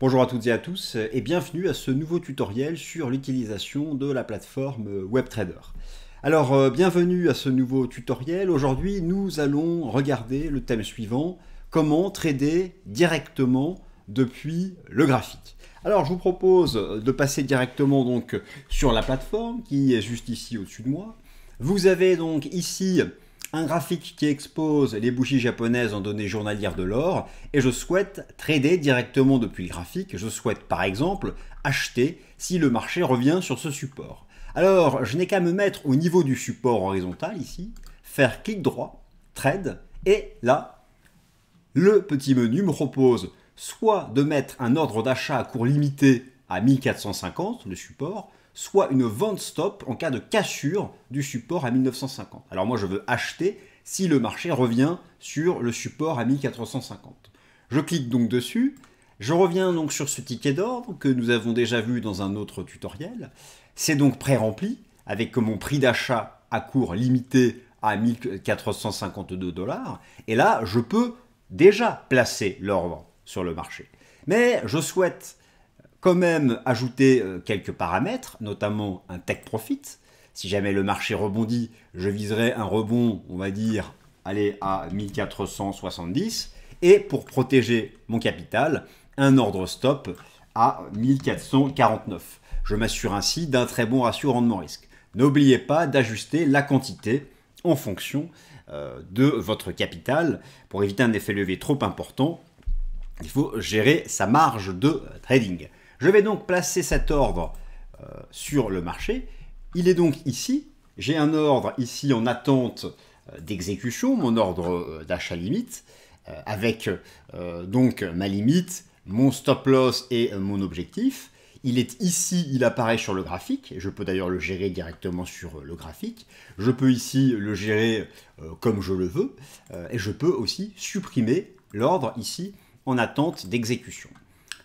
Bonjour à toutes et à tous et bienvenue à ce nouveau tutoriel sur l'utilisation de la plateforme WebTrader. Alors bienvenue à ce nouveau tutoriel. Aujourd'hui nous allons regarder le thème suivant, comment trader directement depuis le graphique. Alors je vous propose de passer directement donc sur la plateforme qui est juste ici au-dessus de moi. Vous avez donc ici un graphique qui expose les bougies japonaises en données journalières de l'or et je souhaite trader directement depuis le graphique. Je souhaite par exemple acheter si le marché revient sur ce support. Alors je n'ai qu'à me mettre au niveau du support horizontal ici, faire clic droit, trade et là le petit menu me propose soit de mettre un ordre d'achat à cours limité à 1450, le support, soit une vente stop en cas de cassure du support à 1950. Alors moi je veux acheter si le marché revient sur le support à 1450. Je clique donc dessus, je reviens donc sur ce ticket d'ordre que nous avons déjà vu dans un autre tutoriel. C'est donc pré-rempli avec mon prix d'achat à cours limité à 1452 $. Et là je peux déjà placer l'ordre sur le marché. Mais je souhaite quand même ajouter quelques paramètres, notamment un take profit. Si jamais le marché rebondit, je viserai un rebond, on va dire, allez, à 1470. Et pour protéger mon capital, un ordre stop à 1449. Je m'assure ainsi d'un très bon ratio rendement-risque. N'oubliez pas d'ajuster la quantité en fonction de votre capital. Pour éviter un effet levier trop important, il faut gérer sa marge de trading. Je vais donc placer cet ordre sur le marché. Il est donc ici. J'ai un ordre ici en attente d'exécution, mon ordre d'achat limite, avec donc ma limite, mon stop loss et mon objectif. Il est ici, il apparaît sur le graphique. Je peux d'ailleurs le gérer directement sur le graphique. Je peux ici le gérer comme je le veux. Et je peux aussi supprimer l'ordre ici en attente d'exécution.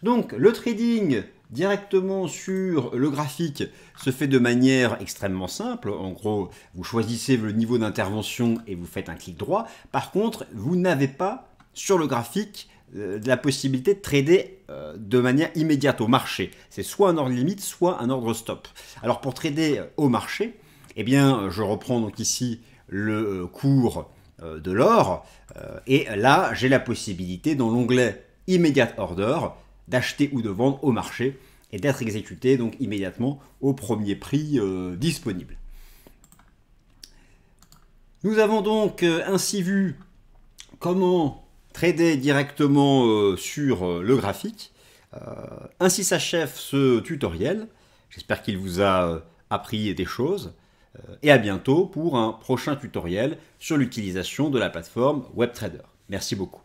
Donc le trading directement sur le graphique se fait de manière extrêmement simple. En gros, vous choisissez le niveau d'intervention et vous faites un clic droit. Par contre, vous n'avez pas sur le graphique la possibilité de trader de manière immédiate au marché. C'est soit un ordre limite, soit un ordre stop. Alors pour trader au marché, eh bien, je reprends donc ici le cours de l'or et là, j'ai la possibilité dans l'onglet Immediate Order d'acheter ou de vendre au marché et d'être exécuté donc immédiatement au premier prix disponible. Nous avons donc ainsi vu comment trader directement sur le graphique. Ainsi s'achève ce tutoriel. J'espère qu'il vous a appris des choses. Et à bientôt pour un prochain tutoriel sur l'utilisation de la plateforme WebTrader. Merci beaucoup.